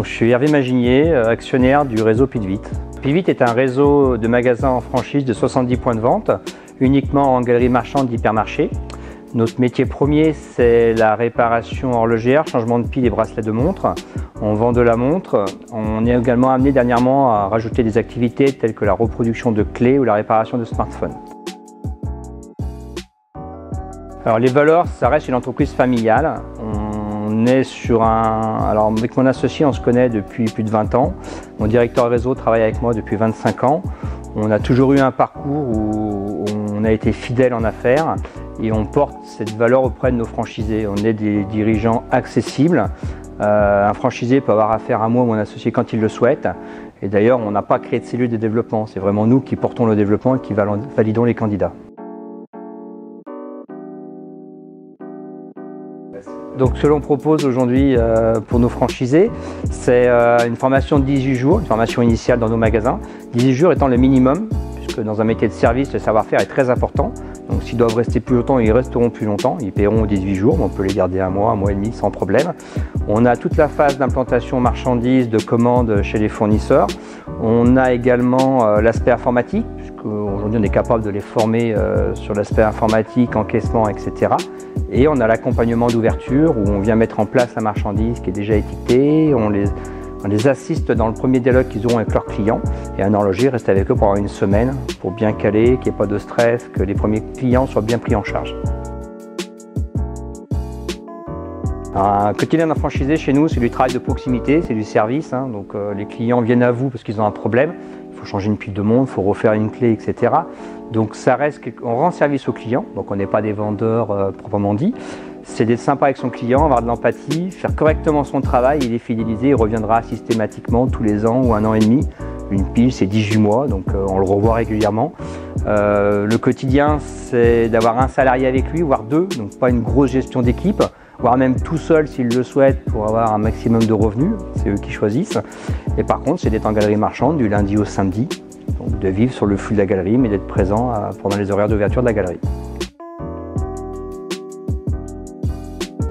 Donc, je suis Hervé Maginier, actionnaire du réseau Pidvit. Pidvit est un réseau de magasins en franchise de 70 points de vente, uniquement en galerie marchande d'hypermarché. Notre métier premier, c'est la réparation horlogère, changement de piles et bracelets de montre. On vend de la montre. On est également amené dernièrement à rajouter des activités telles que la reproduction de clés ou la réparation de smartphones. Alors les valeurs, ça reste une entreprise familiale. On est sur Alors avec mon associé, on se connaît depuis plus de 20 ans. Mon directeur réseau travaille avec moi depuis 25 ans. On a toujours eu un parcours où on a été fidèle en affaires et on porte cette valeur auprès de nos franchisés. On est des dirigeants accessibles. Un franchisé peut avoir affaire à moi ou mon associé quand il le souhaite. Et d'ailleurs, on n'a pas créé de cellule de développement. C'est vraiment nous qui portons le développement et qui validons les candidats. Donc ce que l'on propose aujourd'hui pour nos franchisés, c'est une formation de 18 jours, une formation initiale dans nos magasins. 18 jours étant le minimum, puisque dans un métier de service, le savoir-faire est très important. Donc s'ils doivent rester plus longtemps, ils resteront plus longtemps. Ils paieront 18 jours, mais on peut les garder un mois et demi sans problème. On a toute la phase d'implantation marchandises, de commandes chez les fournisseurs. On a également l'aspect informatique, puisqu'aujourd'hui on est capable de les former sur l'aspect informatique, encaissement, etc. Et on a l'accompagnement d'ouverture où on vient mettre en place la marchandise qui est déjà étiquetée. On les assiste dans le premier dialogue qu'ils auront avec leurs clients. Et un horloger reste avec eux pendant une semaine pour bien caler, qu'il n'y ait pas de stress, que les premiers clients soient bien pris en charge. Un quotidien d'un franchisé chez nous, c'est du travail de proximité, c'est du service. Donc les clients viennent à vous parce qu'ils ont un problème. Il faut changer une pile de montre, il faut refaire une clé, etc. Donc ça reste, on rend service au client, donc on n'est pas des vendeurs proprement dit. C'est d'être sympa avec son client, avoir de l'empathie, faire correctement son travail, il est fidélisé, il reviendra systématiquement tous les ans ou un an et demi. Une pile, c'est 18 mois, donc on le revoit régulièrement. Le quotidien, c'est d'avoir un salarié avec lui, voire deux, donc pas une grosse gestion d'équipe, voire même tout seul s'il le souhaite pour avoir un maximum de revenus, c'est eux qui choisissent. Et par contre, c'est d'être en galerie marchande du lundi au samedi, donc de vivre sur le flux de la galerie, mais d'être présent pendant les horaires d'ouverture de la galerie.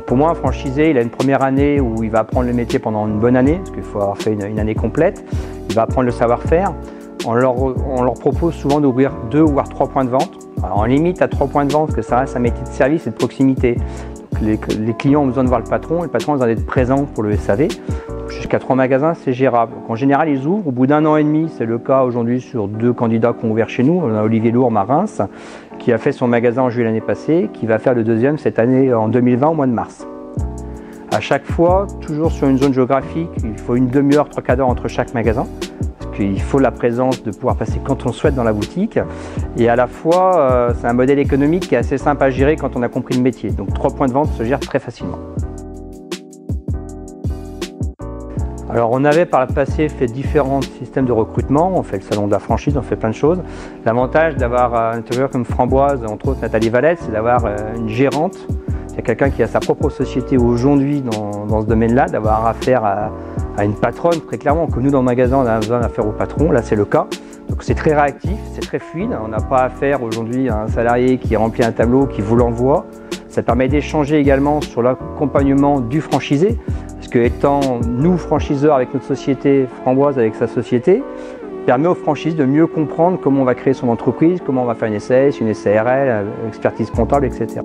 Pour moi, un franchisé, il a une première année où il va apprendre le métier pendant une bonne année, parce qu'il faut avoir fait une année complète. Il va apprendre le savoir-faire. On leur propose souvent d'ouvrir 2 voire 3 points de vente. Alors, on limite à 3 points de vente, parce que ça reste un métier de service et de proximité. Les clients ont besoin de voir le patron a besoin d'être présent pour le SAV. Jusqu'à 3 magasins, c'est gérable. Donc, en général, ils ouvrent au bout d'un an et demi. C'est le cas aujourd'hui sur 2 candidats qui ont ouvert chez nous. On a Olivier Lourme à Reims, qui a fait son magasin en juillet l'année passée, qui va faire le deuxième cette année en 2020 au mois de mars. À chaque fois, toujours sur une zone géographique, il faut une demi-heure, 3/4 d'heure entre chaque magasin. Parce qu'il faut la présence de pouvoir passer quand on souhaite dans la boutique. Et à la fois, c'est un modèle économique qui est assez simple à gérer quand on a compris le métier. Donc 3 points de vente se gèrent très facilement. Alors on avait par le passé fait différents systèmes de recrutement, on fait le salon de la franchise, on fait plein de choses. L'avantage d'avoir un intervieweur comme Framboise, entre autres Nathalie Valette, c'est d'avoir une gérante, c'est quelqu'un qui a sa propre société aujourd'hui dans ce domaine-là, d'avoir affaire à une patronne très clairement, que nous dans le magasin on a besoin d'affaire au patron, là c'est le cas. Donc c'est très réactif, c'est très fluide, on n'a pas affaire aujourd'hui à un salarié qui remplit un tableau, qui vous l'envoie. Ça permet d'échanger également sur l'accompagnement du franchisé, parce que étant nous franchiseurs avec notre société, Framboise avec sa société, permet aux franchises de mieux comprendre comment on va créer son entreprise, comment on va faire une SAS, une SARL, expertise comptable, etc.